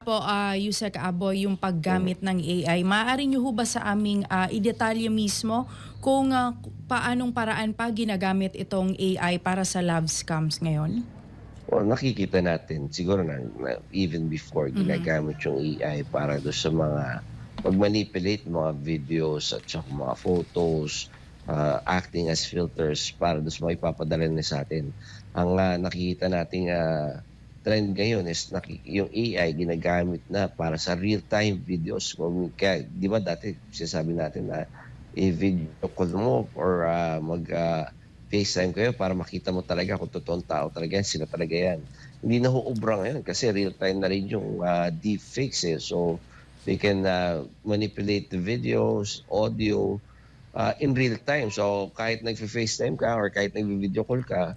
Po, Yusek Aboy, yung paggamit ng AI, maaari niyo ho ba sa aming idetalye mismo kung paanong paraan pa ginagamit itong AI para sa love scams ngayon? Well, nakikita natin siguro na even before Mhm. ginagamit yung AI para do sa mga pag-manipulate ng mga videos at saka mga photos, acting as filters para do sa mga ipapadala nila sa'tin. Ang, nakikita nating, trend ngayon is yung AI ginagamit na para sa real-time videos kung kaya 'di ba dati sinasabi natin na i-video call mo or, FaceTime kayo para makita mo talaga kung totoong tao talaga yan, sila talaga yan. Hindi na huubra ngayon kasi real time na rin yung, deepfakes, eh. So, they can, manipulate the videos, audio, in real time. So, kahit nagfe-FaceTime ka or kahit nagvi-video call ka,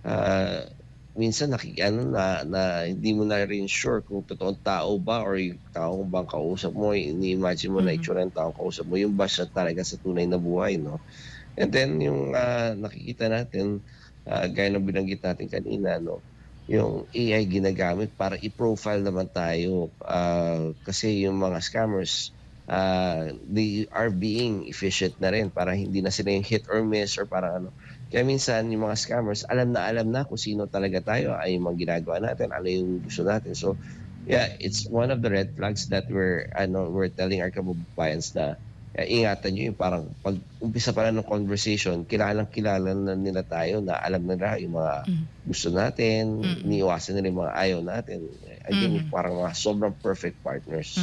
ah, minsan ano na hindi mo na rin sure kung totoong tao ba or yung tao bang kausap mo, ini-imagine mo na Mhm. itsura ng taong kausap mo, yung ba siya talaga sa tunay na buhay 'no? And then yung, nakikita natin, gaya ng binanggit natin kanina 'no, yung AI ginagamit para i-profile naman tayo. Kasi yung mga scammers, they are being efficient na rin para hindi na sila yung hit or miss or parang ano. Kaya minsan yung mga scammers alam na kung sino talaga tayo, ay yung mga ginagawa natin, ano yung gusto natin. So, yeah, it's one of the red flags that we're telling our kababayans na ingatan niyo yung parang 'pag umpisa pa lang ng conversation kilalang-kilala na nila tayo na alam nila yung mga Mhm. gusto natin, Mm. iniiwasan nila yung mga ayaw natin. Again, yung Mhm. parang mga sobrang perfect partners.